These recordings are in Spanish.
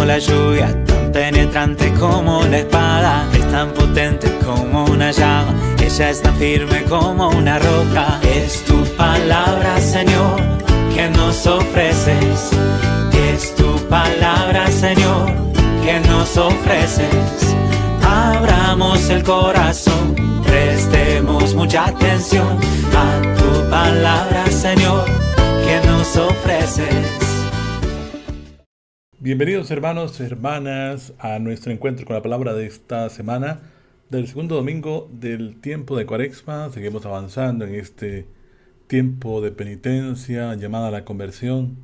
la lluvia, tan penetrante como la espada, es tan potente como una llama, ella es tan firme como una roca. Es tu palabra, Señor, que nos ofreces. Es tu palabra, Señor, que nos ofreces. Abramos el corazón, prestemos mucha atención a tu palabra, Señor, que nos ofreces. Bienvenidos hermanos, hermanas, a nuestro encuentro con la palabra de esta semana, del segundo domingo del tiempo de Cuaresma. Seguimos avanzando en este tiempo de penitencia llamada la conversión.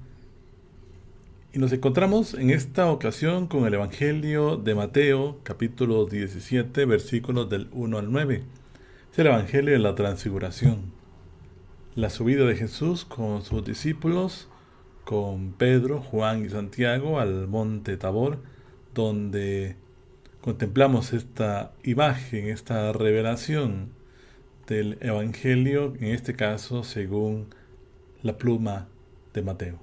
Y nos encontramos en esta ocasión con el Evangelio de Mateo, capítulo 17, versículos del 1 al 9. Es el Evangelio de la Transfiguración. La subida de Jesús con sus discípulos, con Pedro, Juan y Santiago, al monte Tabor, donde contemplamos esta imagen, esta revelación del Evangelio, en este caso según la pluma de Mateo.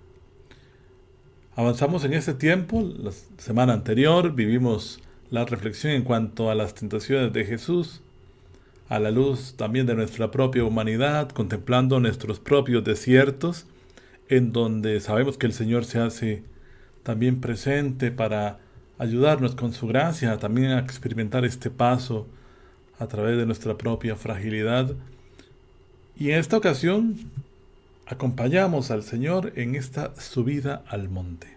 Avanzamos en este tiempo. La semana anterior vivimos la reflexión en cuanto a las tentaciones de Jesús, a la luz también de nuestra propia humanidad, contemplando nuestros propios desiertos, en donde sabemos que el Señor se hace también presente para ayudarnos con su gracia, también a experimentar este paso a través de nuestra propia fragilidad. Y en esta ocasión acompañamos al Señor en esta subida al monte.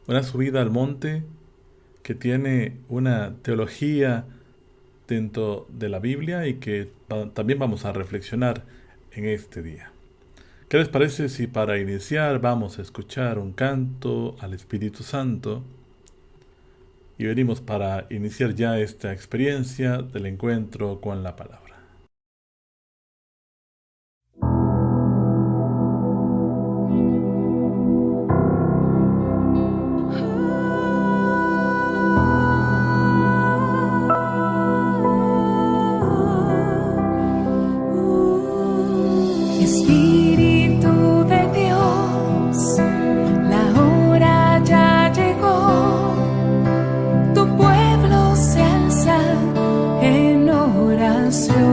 Una subida al monte que tiene una teología dentro de la Biblia y que también vamos a reflexionar en este día. ¿Qué les parece si para iniciar vamos a escuchar un canto al Espíritu Santo y venimos para iniciar ya esta experiencia del encuentro con la palabra? Espíritu de Dios, la hora ya llegó, tu pueblo se alza en oración.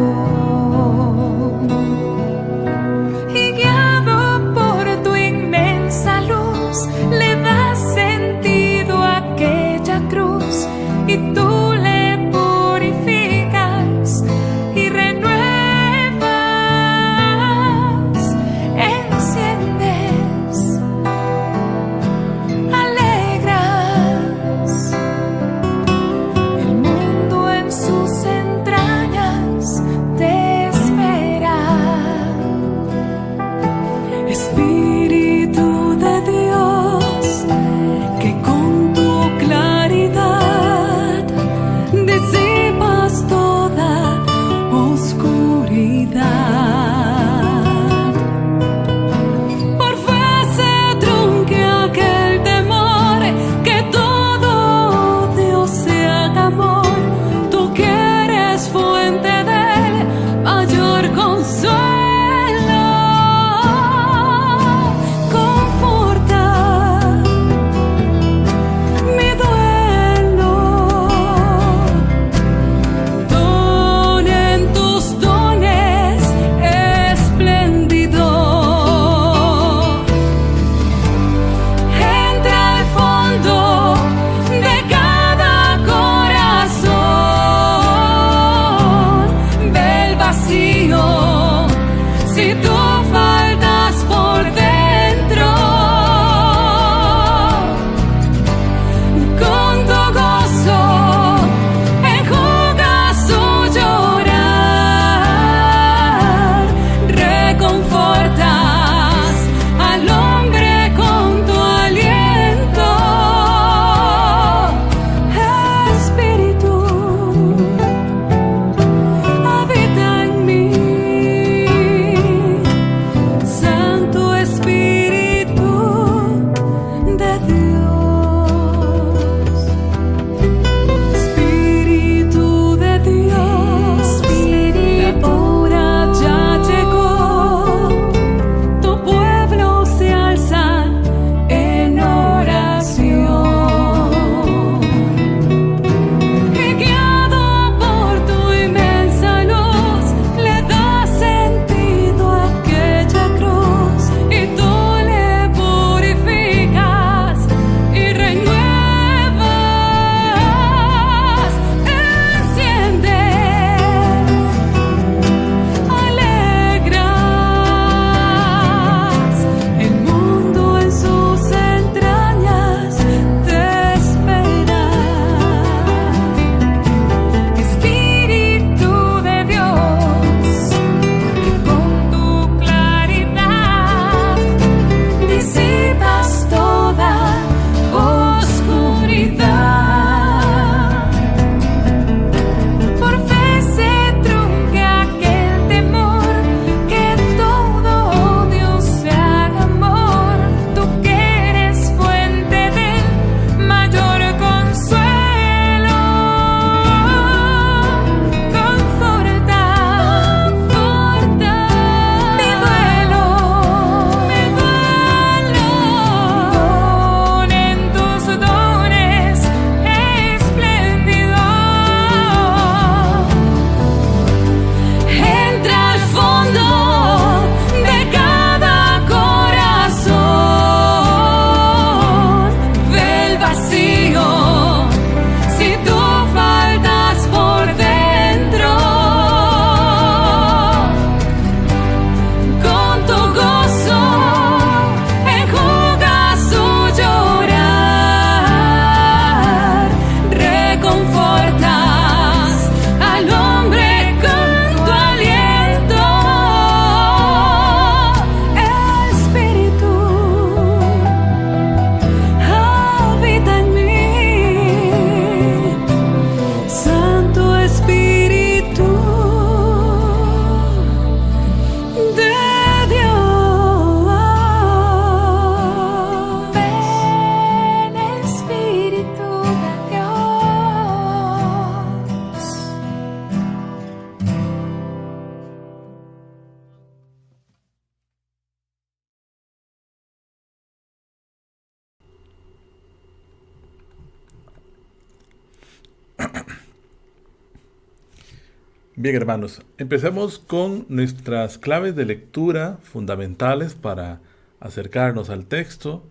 Bien, hermanos, empecemos con nuestras claves de lectura fundamentales para acercarnos al texto,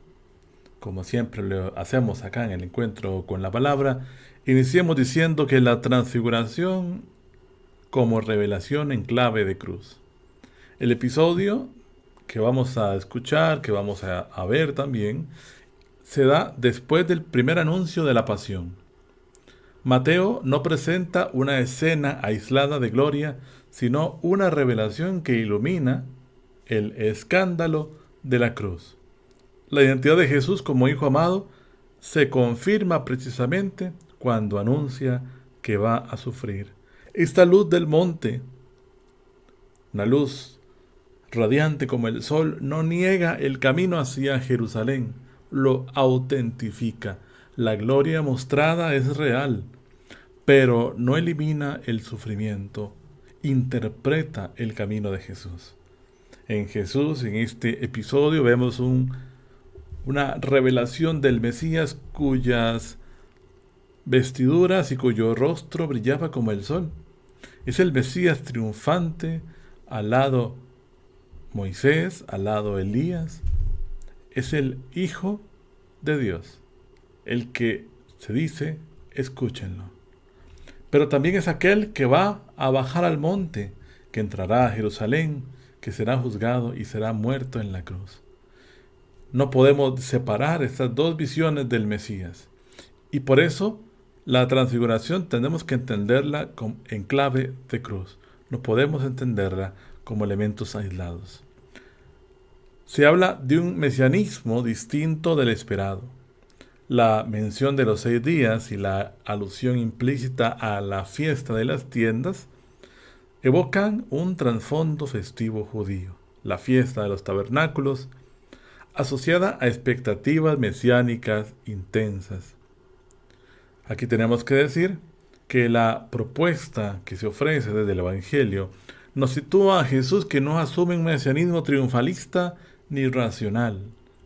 como siempre lo hacemos acá en el encuentro con la palabra. Iniciemos diciendo que la transfiguración como revelación en clave de cruz. El episodio que vamos a escuchar, que vamos a ver también, se da después del primer anuncio de la pasión. Mateo no presenta una escena aislada de gloria, sino una revelación que ilumina el escándalo de la cruz. La identidad de Jesús como Hijo amado se confirma precisamente cuando anuncia que va a sufrir. Esta luz del monte, una luz radiante como el sol, no niega el camino hacia Jerusalén, lo autentifica. La gloria mostrada es real, pero no elimina el sufrimiento, interpreta el camino de Jesús. En Jesús, en este episodio, vemos una revelación del Mesías cuyas vestiduras y cuyo rostro brillaba como el sol. Es el Mesías triunfante, al lado Moisés, al lado Elías. Es el Hijo de Dios, el que se dice, escúchenlo. Pero también es aquel que va a bajar al monte, que entrará a Jerusalén, que será juzgado y será muerto en la cruz. No podemos separar estas dos visiones del Mesías. Y por eso la transfiguración tenemos que entenderla en clave de cruz. No podemos entenderla como elementos aislados. Se habla de un mesianismo distinto del esperado. La mención de los 6 días y la alusión implícita a la fiesta de las tiendas evocan un trasfondo festivo judío, la fiesta de los tabernáculos, asociada a expectativas mesiánicas intensas. Aquí tenemos que decir que la propuesta que se ofrece desde el Evangelio nos sitúa a Jesús que no asume un mesianismo triunfalista ni racional,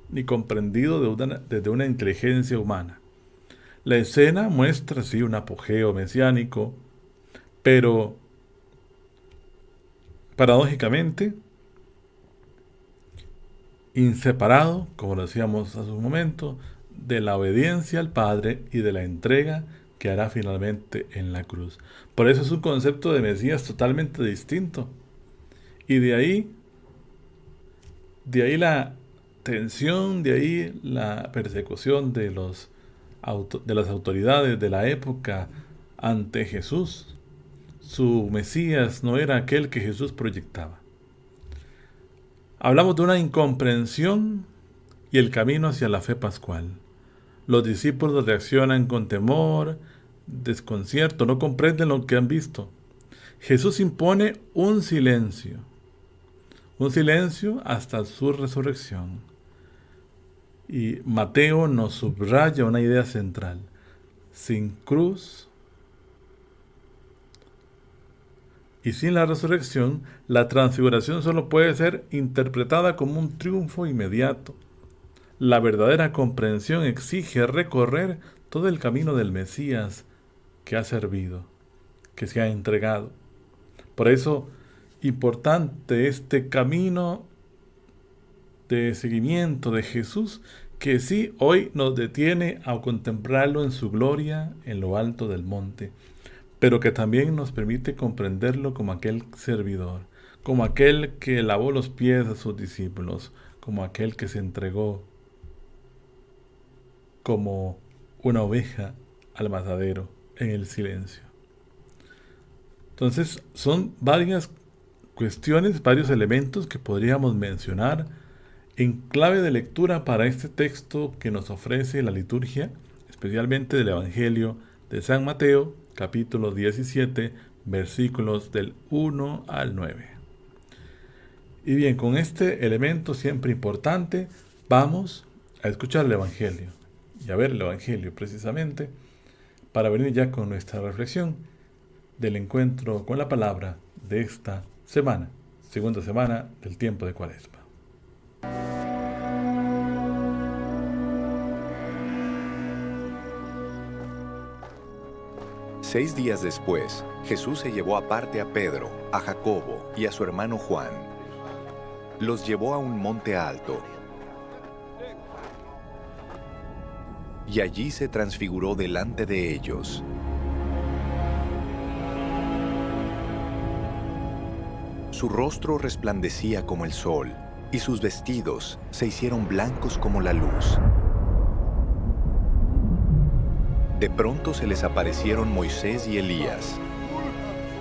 ni comprendido desde una inteligencia humana. La escena muestra sí un apogeo mesiánico, pero paradójicamente inseparado, como lo decíamos hace un momento, de la obediencia al Padre y de la entrega que hará finalmente en la cruz. Por eso es un concepto de Mesías totalmente distinto. Y de ahí la tensión, de ahí la persecución de las autoridades de la época ante Jesús. Su Mesías no era aquel que Jesús proyectaba. Hablamos de una incomprensión y el camino hacia la fe pascual. Los discípulos reaccionan con temor, desconcierto, no comprenden lo que han visto. Jesús impone un silencio hasta su resurrección. Y Mateo nos subraya una idea central. Sin cruz y sin la resurrección, la transfiguración solo puede ser interpretada como un triunfo inmediato. La verdadera comprensión exige recorrer todo el camino del Mesías que ha servido, que se ha entregado. Por eso, importante este camino de seguimiento de Jesús, que sí hoy nos detiene a contemplarlo en su gloria en lo alto del monte, pero que también nos permite comprenderlo como aquel servidor, como aquel que lavó los pies a sus discípulos, como aquel que se entregó como una oveja al matadero en el silencio. Entonces, son varias cuestiones, varios elementos que podríamos mencionar en clave de lectura para este texto que nos ofrece la liturgia, especialmente del Evangelio de San Mateo, capítulo 17, versículos del 1 al 9. Y bien, con este elemento siempre importante, vamos a escuchar el Evangelio y a ver el Evangelio precisamente para venir ya con nuestra reflexión del encuentro con la palabra de esta semana, segunda semana del tiempo de Cuaresma. 6 días después, Jesús se llevó aparte a Pedro, a Jacobo y a su hermano Juan. Los llevó a un monte alto y allí se transfiguró delante de ellos. Su rostro resplandecía como el sol y sus vestidos se hicieron blancos como la luz. De pronto se les aparecieron Moisés y Elías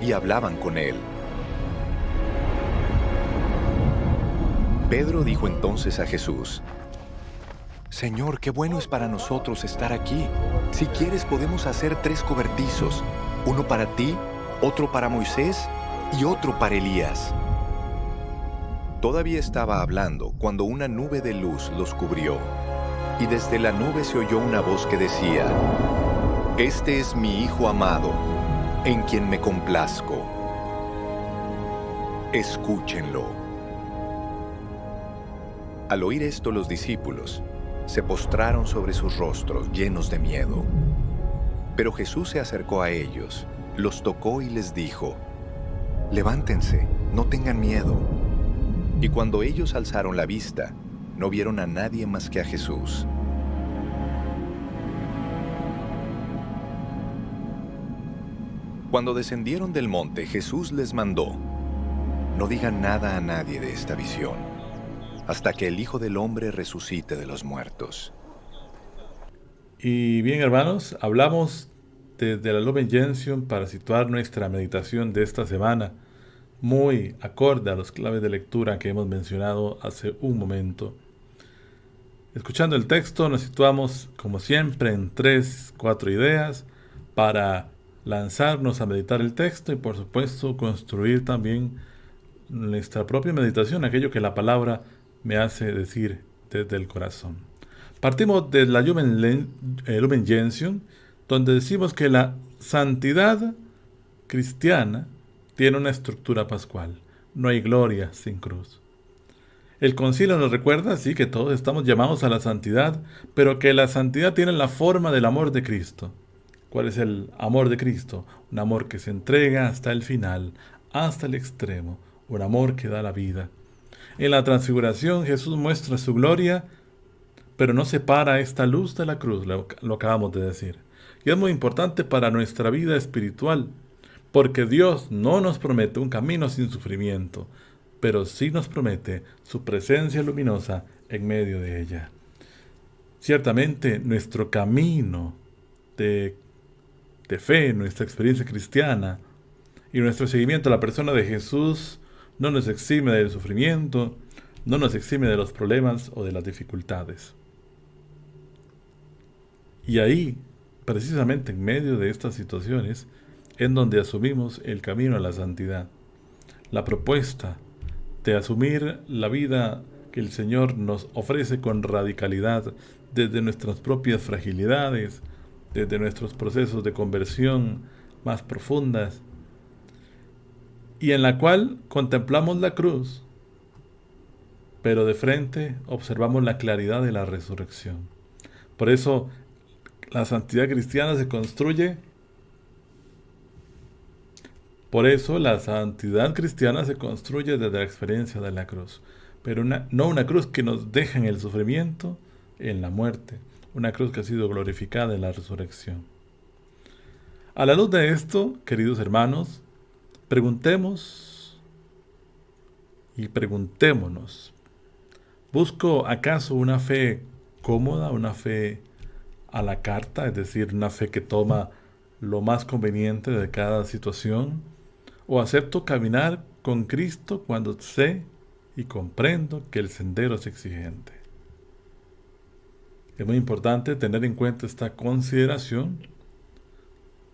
y hablaban con él. Pedro dijo entonces a Jesús: Señor, qué bueno es para nosotros estar aquí. Si quieres podemos hacer 3 cobertizos, uno para ti, otro para Moisés y otro para Elías. Todavía estaba hablando cuando una nube de luz los cubrió, y desde la nube se oyó una voz que decía: Este es mi Hijo amado, en quien me complazco. Escúchenlo. Al oír esto, los discípulos se postraron sobre sus rostros llenos de miedo. Pero Jesús se acercó a ellos, los tocó y les dijo: Levántense, no tengan miedo. Y cuando ellos alzaron la vista, no vieron a nadie más que a Jesús. Cuando descendieron del monte, Jesús les mandó: No digan nada a nadie de esta visión, hasta que el Hijo del Hombre resucite de los muertos. Y bien, hermanos, hablamos desde la Lumen Gentium para situar nuestra meditación de esta semana, muy acorde a los claves de lectura que hemos mencionado hace un momento. Escuchando el texto, nos situamos, como siempre, en 3-4 ideas para lanzarnos a meditar el texto y, por supuesto, construir también nuestra propia meditación, aquello que la palabra me hace decir desde el corazón. Partimos de la Lumen Gentium, donde decimos que la santidad cristiana tiene una estructura pascual. No hay gloria sin cruz. El concilio nos recuerda, sí, que todos estamos llamados a la santidad, pero que la santidad tiene la forma del amor de Cristo. ¿Cuál es el amor de Cristo? Un amor que se entrega hasta el final, hasta el extremo, un amor que da la vida. En la transfiguración Jesús muestra su gloria, pero no separa esta luz de la cruz, lo acabamos de decir. Y es muy importante para nuestra vida espiritual, porque Dios no nos promete un camino sin sufrimiento, pero sí nos promete su presencia luminosa en medio de ella. Ciertamente nuestro camino de fe, nuestra experiencia cristiana y nuestro seguimiento a la persona de Jesús no nos exime del sufrimiento, no nos exime de los problemas o de las dificultades. Y ahí, precisamente en medio de estas situaciones, en donde asumimos el camino a la santidad. La propuesta de asumir la vida que el Señor nos ofrece con radicalidad desde nuestras propias fragilidades, desde nuestros procesos de conversión más profundas, y en la cual contemplamos la cruz, pero de frente observamos la claridad de la resurrección. Por eso la santidad cristiana se construye. Por eso la santidad cristiana se construye desde la experiencia de la cruz, pero no una cruz que nos deja en el sufrimiento, en la muerte, una cruz que ha sido glorificada en la resurrección. A la luz de esto, queridos hermanos, preguntemos y preguntémonos: ¿busco acaso una fe cómoda, una fe a la carta, es decir, una fe que toma lo más conveniente de cada situación? ¿O acepto caminar con Cristo cuando sé y comprendo que el sendero es exigente? Es muy importante tener en cuenta esta consideración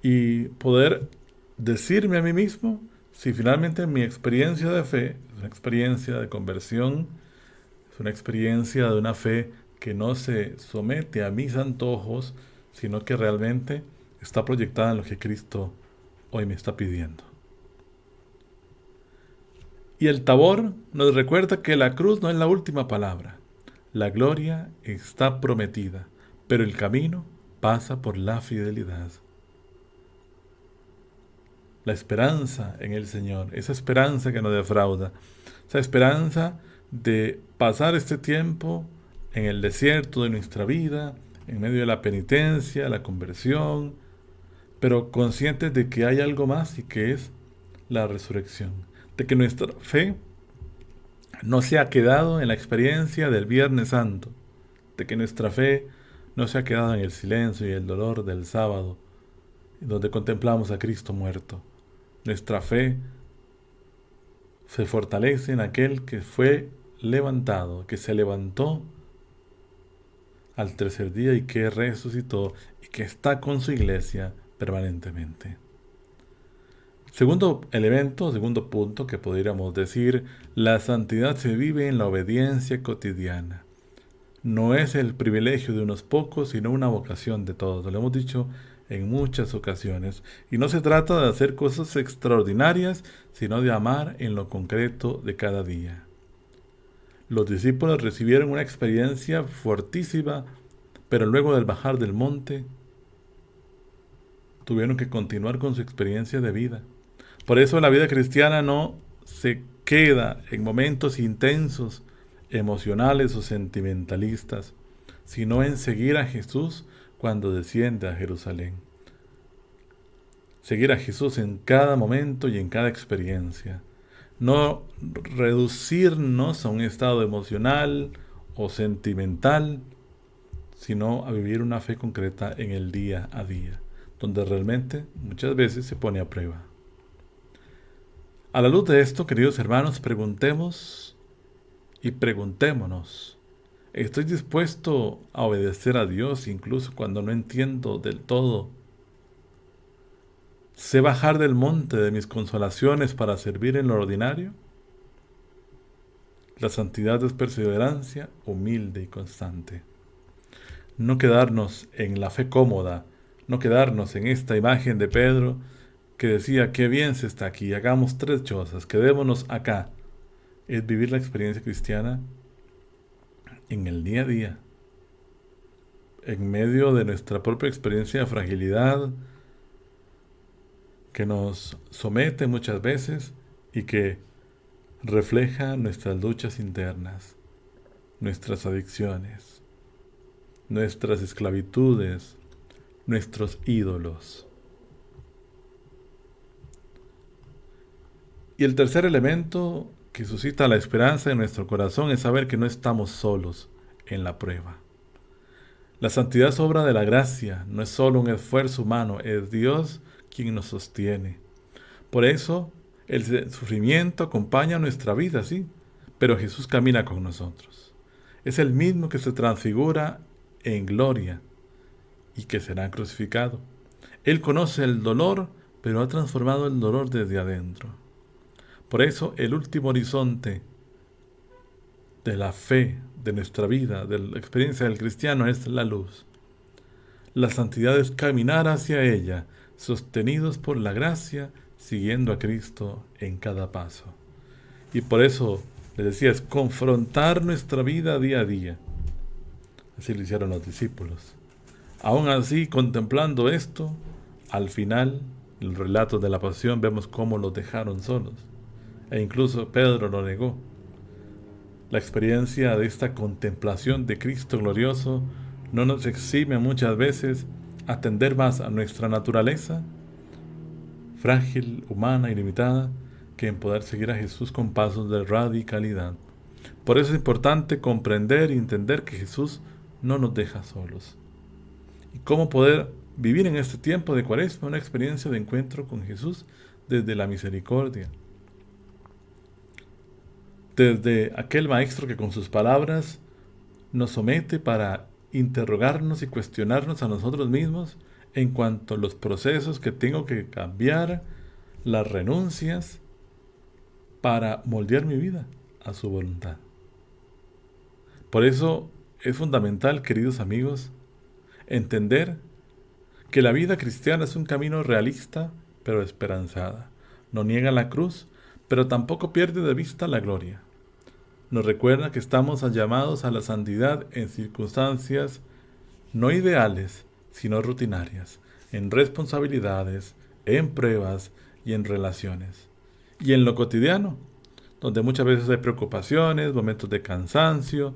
y poder decirme a mí mismo si finalmente mi experiencia de fe es una experiencia de conversión, es una experiencia de una fe que no se somete a mis antojos, sino que realmente está proyectada en lo que Cristo hoy me está pidiendo. Y el Tabor nos recuerda que la cruz no es la última palabra. La gloria está prometida, pero el camino pasa por la fidelidad. la esperanza en el Señor, esa esperanza que no defrauda, esa esperanza de pasar este tiempo en el desierto de nuestra vida, en medio de la penitencia, la conversión, pero conscientes de que hay algo más y que es la resurrección, de que nuestra fe no se ha quedado en la experiencia del Viernes Santo, de que nuestra fe no se ha quedado en el silencio y el dolor del sábado, donde contemplamos a Cristo muerto. Nuestra fe se fortalece en aquel que fue levantado, que se levantó al tercer día y que resucitó y que está con su iglesia permanentemente. Segundo elemento, segundo punto que podríamos decir, la santidad se vive en la obediencia cotidiana. No es el privilegio de unos pocos, sino una vocación de todos. Lo hemos dicho en muchas ocasiones. Y no se trata de hacer cosas extraordinarias, sino de amar en lo concreto de cada día. Los discípulos recibieron una experiencia fortísima, pero luego del bajar del monte, tuvieron que continuar con su experiencia de vida. Por eso la vida cristiana no se queda en momentos intensos, emocionales o sentimentalistas, sino en seguir a Jesús cuando desciende a Jerusalén. Seguir a Jesús en cada momento y en cada experiencia. No reducirnos a un estado emocional o sentimental, sino a vivir una fe concreta en el día a día, donde realmente muchas veces se pone a prueba. A la luz de esto, queridos hermanos, preguntemos y preguntémonos: ¿estoy dispuesto a obedecer a Dios incluso cuando no entiendo del todo? ¿Sé bajar del monte de mis consolaciones para servir en lo ordinario? La santidad es perseverancia humilde y constante. No quedarnos en la fe cómoda, no quedarnos en esta imagen de Pedro que decía: qué bien se está aquí, hagamos 3 chozas, quedémonos acá. Es vivir la experiencia cristiana en el día a día, en medio de nuestra propia experiencia de fragilidad que nos somete muchas veces y que refleja nuestras luchas internas, nuestras adicciones, nuestras esclavitudes, nuestros ídolos. Y el tercer elemento que suscita la esperanza en nuestro corazón es saber que no estamos solos en la prueba. La santidad es obra de la gracia, no es solo un esfuerzo humano, es Dios quien nos sostiene. Por eso, el sufrimiento acompaña nuestra vida, sí, pero Jesús camina con nosotros. Es el mismo que se transfigura en gloria y que será crucificado. Él conoce el dolor, pero ha transformado el dolor desde adentro. Por eso, el último horizonte de la fe, de nuestra vida, de la experiencia del cristiano es la luz. La santidad es caminar hacia ella, sostenidos por la gracia, siguiendo a Cristo en cada paso. Y por eso, les decía, es confrontar nuestra vida día a día. Así lo hicieron los discípulos. Aún así, contemplando esto, al final, el relato de la pasión, vemos cómo los dejaron solos. E incluso Pedro lo negó. La experiencia de esta contemplación de Cristo glorioso no nos exime muchas veces a tender más a nuestra naturaleza frágil, humana y limitada, que en poder seguir a Jesús con pasos de radicalidad. Por eso es importante comprender y entender que Jesús no nos deja solos. Y cómo poder vivir en este tiempo de Cuaresma una experiencia de encuentro con Jesús desde la misericordia. Desde aquel maestro que con sus palabras nos somete para interrogarnos y cuestionarnos a nosotros mismos en cuanto a los procesos que tengo que cambiar, las renuncias, para moldear mi vida a su voluntad. Por eso es fundamental, queridos amigos, entender que la vida cristiana es un camino realista, pero esperanzada. No niega la cruz, pero tampoco pierde de vista la gloria. Nos recuerda que estamos llamados a la santidad en circunstancias no ideales, sino rutinarias, en responsabilidades, en pruebas y en relaciones. Y en lo cotidiano, donde muchas veces hay preocupaciones, momentos de cansancio,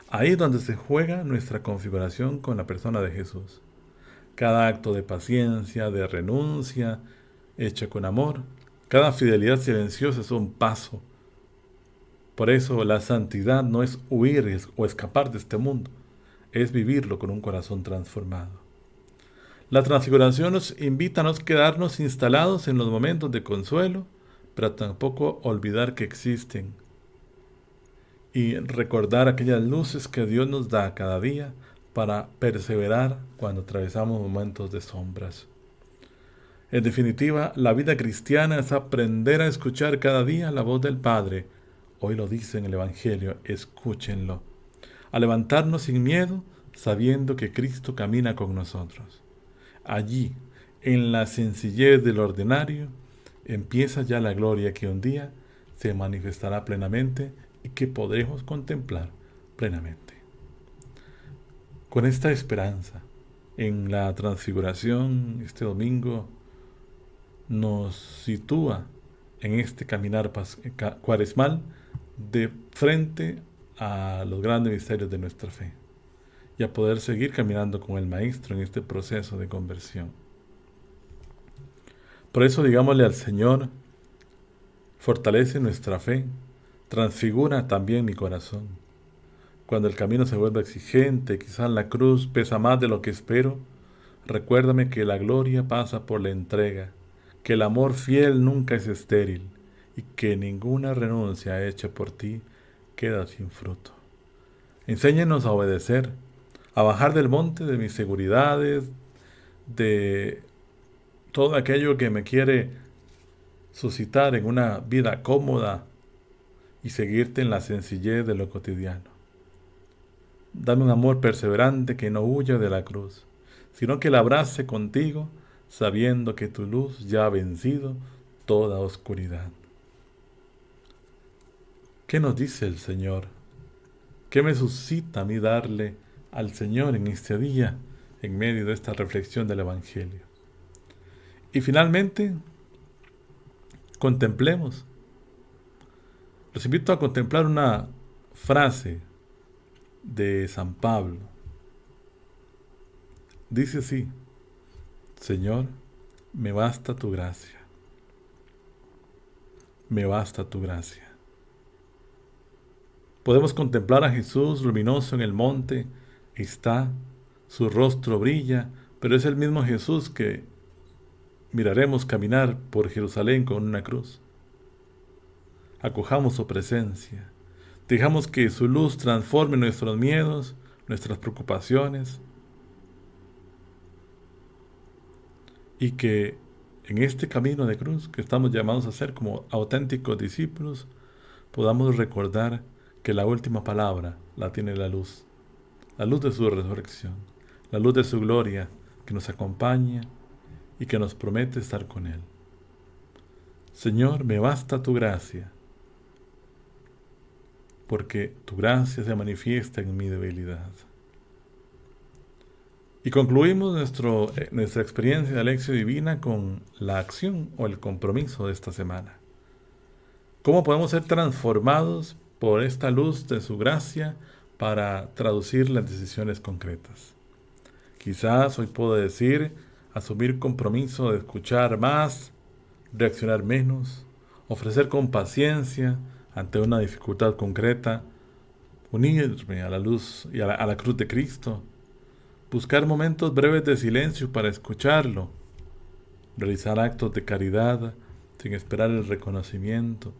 ahí es donde se juega nuestra configuración con la persona de Jesús. Cada acto de paciencia, de renuncia, hecho con amor, cada fidelidad silenciosa es un paso. Por eso la santidad no es huir o escapar de este mundo, es vivirlo con un corazón transformado. La transfiguración nos invita a no quedarnos instalados en los momentos de consuelo, pero tampoco olvidar que existen y recordar aquellas luces que Dios nos da cada día para perseverar cuando atravesamos momentos de sombras. En definitiva, la vida cristiana es aprender a escuchar cada día la voz del Padre. Hoy lo dice en el Evangelio, escúchenlo. A levantarnos sin miedo, sabiendo que Cristo camina con nosotros. Allí, en la sencillez del ordinario, empieza ya la gloria que un día se manifestará plenamente y que podremos contemplar plenamente. Con esta esperanza, en la transfiguración, este domingo nos sitúa en este caminar cuaresmal de frente a los grandes misterios de nuestra fe y a poder seguir caminando con el Maestro en este proceso de conversión. Por eso digámosle al Señor, fortalece nuestra fe, transfigura también mi corazón. Cuando el camino se vuelva exigente, quizás la cruz pesa más de lo que espero, recuérdame que la gloria pasa por la entrega, que el amor fiel nunca es estéril y que ninguna renuncia hecha por ti queda sin fruto. Enséñanos a obedecer, a bajar del monte de mis seguridades, de todo aquello que me quiere suscitar en una vida cómoda y seguirte en la sencillez de lo cotidiano. Dame un amor perseverante que no huya de la cruz, sino que la abrace contigo, sabiendo que tu luz ya ha vencido toda oscuridad. ¿Qué nos dice el Señor? ¿Qué me suscita a mí darle al Señor en este día, en medio de esta reflexión del Evangelio? Y finalmente, contemplemos. Los invito a contemplar una frase de San Pablo. Dice así: Señor, me basta tu gracia. Me basta tu gracia. Podemos contemplar a Jesús luminoso en el monte. Está, su rostro brilla, pero es el mismo Jesús que miraremos caminar por Jerusalén con una cruz. Acojamos su presencia. Dejamos que su luz transforme nuestros miedos, nuestras preocupaciones. Y que en este camino de cruz que estamos llamados a hacer como auténticos discípulos, podamos recordar que la última palabra la tiene la luz de su resurrección, la luz de su gloria que nos acompaña y que nos promete estar con Él. Señor, me basta tu gracia, porque tu gracia se manifiesta en mi debilidad. Y concluimos nuestra experiencia de Lección Divina con la acción o el compromiso de esta semana. ¿Cómo podemos ser transformados por esta luz de su gracia para traducir las decisiones concretas? Quizás hoy puedo decir, asumir compromiso de escuchar más, reaccionar menos, ofrecer con paciencia ante una dificultad concreta, unirme a la luz y a la cruz de Cristo, buscar momentos breves de silencio para escucharlo, realizar actos de caridad sin esperar el reconocimiento,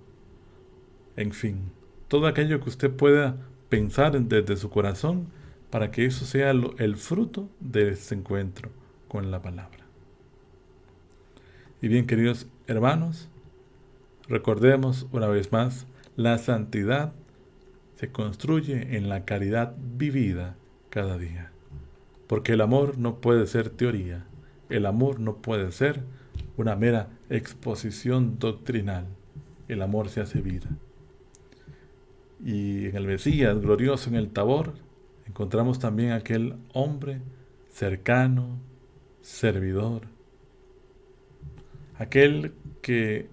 en fin, todo aquello que usted pueda pensar desde su corazón para que eso sea el fruto de este encuentro con la palabra. Y bien, queridos hermanos, recordemos una vez más, la santidad se construye en la caridad vivida cada día. Porque el amor no puede ser teoría, el amor no puede ser una mera exposición doctrinal, el amor se hace vida. Y en el Mesías glorioso en el Tabor encontramos también aquel hombre cercano, servidor, aquel que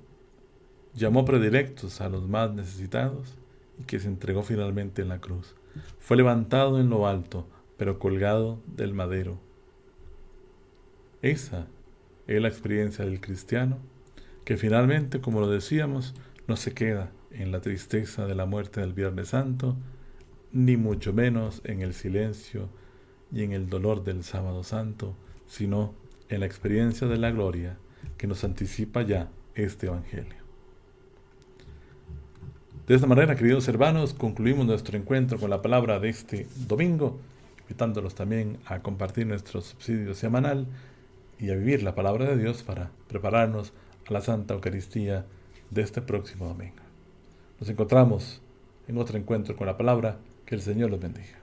llamó predilectos a los más necesitados y que se entregó finalmente en la cruz. Fue levantado en lo alto, pero colgado del madero. Esa es la experiencia del cristiano, que finalmente, como lo decíamos, no se queda en la tristeza de la muerte del Viernes Santo, ni mucho menos en el silencio y en el dolor del Sábado Santo, sino en la experiencia de la gloria que nos anticipa ya este Evangelio. De esta manera, queridos hermanos, concluimos nuestro encuentro con la palabra de este domingo, invitándolos también a compartir nuestro subsidio semanal y a vivir la palabra de Dios para prepararnos a la Santa Eucaristía de este próximo domingo. Nos encontramos en otro encuentro con la palabra. Que el Señor los bendiga.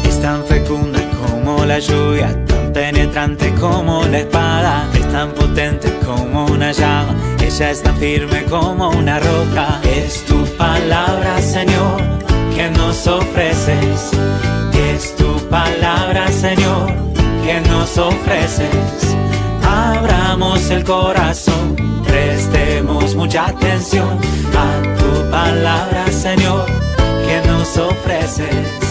Es tan fecunda como la lluvia, tan penetrante como la espada, es tan potente como una llama, ella es tan firme como una roca. Es tu palabra, Señor, que nos ofreces, es tu palabra, Señor, que nos ofreces. Abramos el corazón, prestemos mucha atención a tu palabra, Señor, que nos ofreces.